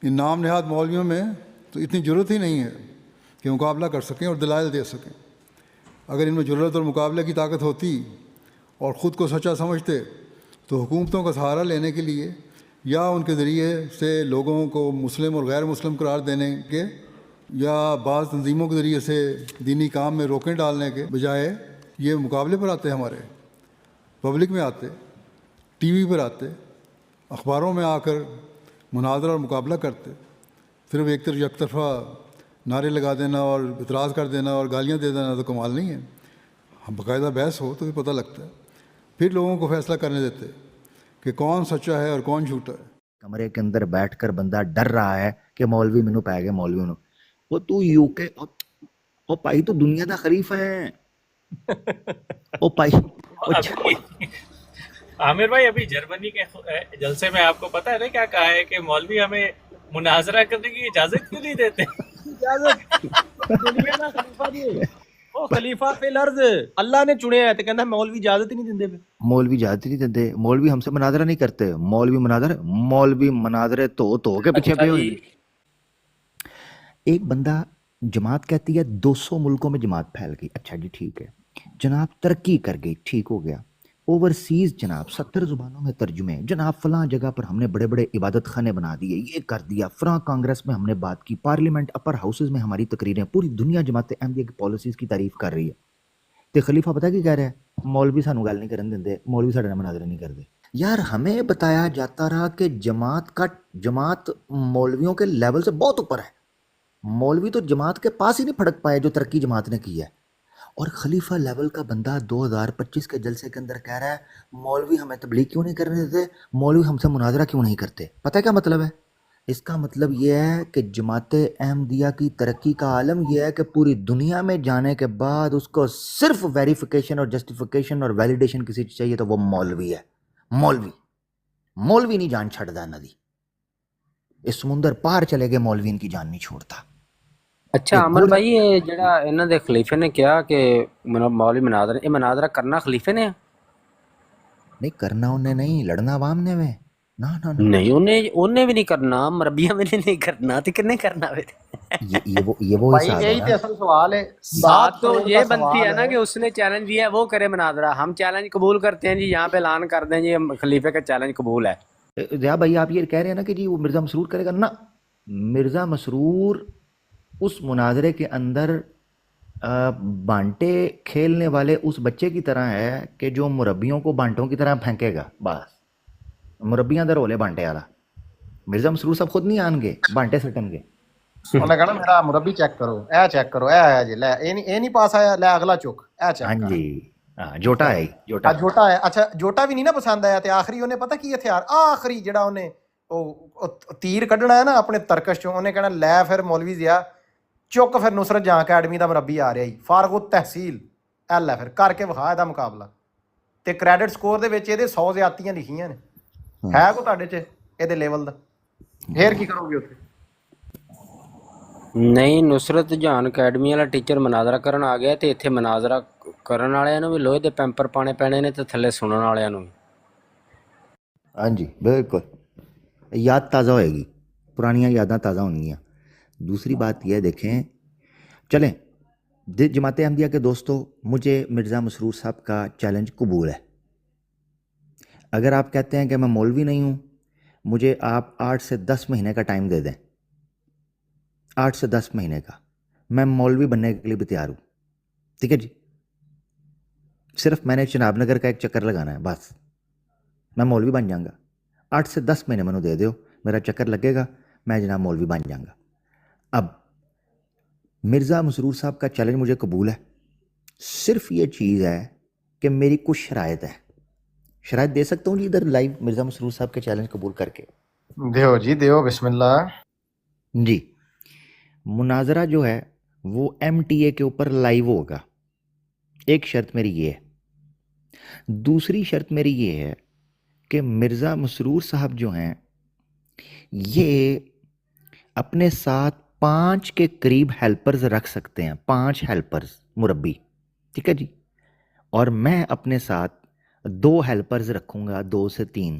ان نام نہاد مولویوں میں تو اتنی ضرورت ہی نہیں ہے کہ مقابلہ کر سکیں اور دلائل دے سکیں۔ اگر ان میں ضرورت اور مقابلے کی طاقت ہوتی اور خود کو سچا سمجھتے تو حکومتوں کا سہارا لینے کے لیے یا ان کے ذریعے سے لوگوں کو مسلم اور غیر مسلم قرار دینے کے یا بعض تنظیموں کے ذریعے سے دینی کام میں روکیں ڈالنے کے بجائے یہ مقابلے پر آتے، ہمارے پبلک میں آتے، ٹی وی پر آتے، اخباروں میں آ کر مناظرہ اور مقابلہ کرتے۔ صرف یک طرفہ نعرے لگا دینا اور اعتراض کر دینا اور گالیاں دے دینا تو کمال نہیں ہے۔ ہم باقاعدہ بحث ہو تو پھر پتہ لگتا ہے، پھر لوگوں کو فیصلہ کرنے دیتے کہ کون سچا ہے اور کون جھوٹا ہے۔ کمرے کے اندر بیٹھ کر بندہ ڈر رہا ہے کہ مولوی مینوں پی گئے، مولوی مینوں وہ تو یو کے او پائی تو دنیا دا خلیفہ ہے او پائی ابھی عامر بھائی ابھی جرمنی کے جلسے میں آپ کو پتا ہے نا کیا کہا ہے کہ مولوی ہمیں مناظرہ کرنے کی اجازت کیوں نہیں دیتے؟ اجازت دنیا دا خلیفہ جی، او خلیفہ فی الارض اللہ نے چنیا ہے تے کہندا مولوی اجازت ہی نہیں دیندے پے۔ مولوی اجازت نہیں دیتے، مولوی ہم سے مناظرہ نہیں کرتے، مولوی مناظرے تو کے پیچھے اچھا پہ ہوئے۔ جی، ایک بندہ جماعت کہتی ہے 200 ملکوں میں جماعت پھیل گئی، اچھا جی ٹھیک ہے، جناب ترقی کر گئی، ٹھیک ہو گیا، اوورسیز جناب 70 زبانوں میں ترجمے، جناب فلاں جگہ پر ہم نے بڑے بڑے عبادت خانے بنا دیے، یہ کر دیا، فلاں کانگریس میں ہم نے بات کی، پارلیمنٹ اپر ہاؤسز میں ہماری تقریریں، پوری دنیا جماعت احمدیہ کی پالیسیز کی تعریف کر رہی ہے۔ تے خلیفہ پتہ کی کہہ رہا ہے؟ مولوی سانو گل نہیں کرن دیندے، مولوی ساڈے نال مناظرہ نہیں کردے۔ یار ہمیں بتایا جاتا رہا کہ جماعت مولویوں کے لیول سے بہت اوپر ہے، مولوی تو جماعت کے پاس ہی نہیں پھڑک پائے جو ترقی جماعت نے کی ہے، اور خلیفہ لیول کا بندہ 2025 کے جلسے کے اندر کہہ رہا ہے مولوی ہمیں تبلیغ کیوں نہیں کرنے دیتے، مولوی ہم سے مناظرہ کیوں نہیں کرتے۔ پتہ ہے کیا مطلب ہے؟ اس کا مطلب یہ ہے کہ جماعت احمدیہ کی ترقی کا عالم یہ ہے کہ پوری دنیا میں جانے کے بعد اس کو صرف ویریفیکیشن اور جسٹیفیکیشن اور ویلیڈیشن کسی چیز چاہیے تو وہ مولوی ہے۔ مولوی نہیں جان چھڑدا انہاں دی، اس سمندر پار چلے گئے مولوی ان کی جان نہیں چھوڑتا۔ اچھا یہ عامر گل بھائی، یہ جڑا انہاں دے خلیفے نے کیا کہ مولوی مناظرہ، یہ مناظرہ کرنا خلیفے نے ہے؟ نہیں کرنا انہیں نہیں، لڑنا عوام نے میں نہ نہ نہ نہیں، انہیں بھی نہیں کرنا، مربیہ میں نہیں کرنا، تو کنے کرنا پھر؟ یہ وہ بھائی حساب ہے یہی نا۔ تے اصل سوال ہے، بات 7 تو کروڑ یہ کا بنتی ہے سوال نا ہے۔ کہ اس نے چیلنج دیا ہے وہ کرے مناظرہ، ہم چیلنج قبول کرتے ہیں جی، یہاں پہ اعلان کر دیں جی خلیفے کا چیلنج قبول ہے۔ ضیاء بھائی آپ یہ کہہ رہے ہیں نا کہ جی وہ مرزا مسرور کرے گا، نہ، مرزا مسرور اس مناظرے کے اندر بانٹے کھیلنے والے اس بچے کی طرح ہے کہ جو مربیوں کو بانٹوں کی طرح پھینکے گا، بس مربیاں در رولے بانٹے والا۔ مرزا مسرور صاحب خود نہیں آن گے، بانٹے سٹن گے۔ انہیں کہنا میرا مربی چیک کرو، اے چیک کرو، اے آیا جی، لے اے نہیں پاس آیا، لے اگلا چک، اے ہاں چیک کر۔ جی، جوٹا ہے جوٹا۔ جوٹا ہے، اچھا جوٹا بھی نہیں نا پسند آیا تے آخری انہیں پتہ کی ہتھیار، آخری جڑا انہیں تیر کڈنا ہے نا اپنے ترکش چوں، انہیں کہنا لے پھر مولوی ضیاء چک پھر نصرت جہاں اکیڈمی دا مربی آ رہا ہی فارغ التحصیل، اے لے پھر کر کے وکھا دا مقابلہ، تے کریڈٹ سکور دے وچ ਇਹਦੇ 100 زیادتیاں لکھیاں نے، ہے کو ਤੁਹਾਡੇ ਚ ਇਹਦੇ لیول دا، پھر کی کرو گے اتنے؟ نہیں، نصرت جہان اکیڈمی والا ٹیچر مناظرہ کرن آ گیا تے ایتھے مناظرہ کرن والےاں نوں بھی لوہے دے پیمپر پانے پینے نے تے تھلے سنن والےاں نوں۔ ہاں جی بالکل، یاد تازہ ہوئے گی، پرانیاں یاداں تازہ ہونی ہیں۔ دوسری بات یہ دیکھیں، چلیں جماعت احمدیہ کے دوستو، مجھے مرزا مسرور صاحب کا چیلنج قبول ہے۔ اگر آپ کہتے ہیں کہ میں مولوی نہیں ہوں، مجھے آپ 8 سے 10 مہینے کا ٹائم دے دیں، 8 سے 10 مہینے کا، میں مولوی بننے کے لیے بھی تیار ہوں، ٹھیک ہے جی؟ صرف میں نے چناب نگر کا ایک چکر لگانا ہے، بس میں مولوی بن جاؤں گا۔ 8 سے 10 مہینے میں دے دیو، میرا چکر لگے گا، میں جناب مولوی بن جاؤں گا۔ اب مرزا مسرور صاحب کا چیلنج مجھے قبول ہے، صرف یہ چیز ہے کہ میری کچھ شرائط ہے، شرائط دے سکتا ہوں جی ادھر لائیو مرزا مسرور صاحب کے چیلنج قبول کر کے؟ دیو جی دیو، بسم اللہ۔ جی، مناظرہ جو ہے وہ ایم ٹی اے کے اوپر لائیو ہوگا، ایک شرط میری یہ ہے۔ دوسری شرط میری یہ ہے کہ مرزا مسرور صاحب جو ہیں یہ اپنے ساتھ 5 کے قریب ہیلپرز رکھ سکتے ہیں، 5 ہیلپرز مربی، ٹھیک ہے جی؟ اور میں اپنے ساتھ 2 ہیلپرز رکھوں گا، 2 سے 3،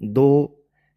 2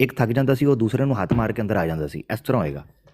ਇੱਕ ਥੱਕ ਜਾਂਦਾ ਸੀ, ਉਹ ਦੂਸਰੇ ਨੂੰ ਹੱਥ ਮਾਰ ਕੇ ਅੰਦਰ ਆ ਜਾਂਦਾ ਸੀ, ਇਸ ਤਰ੍ਹਾਂ ਹੋਏਗਾ,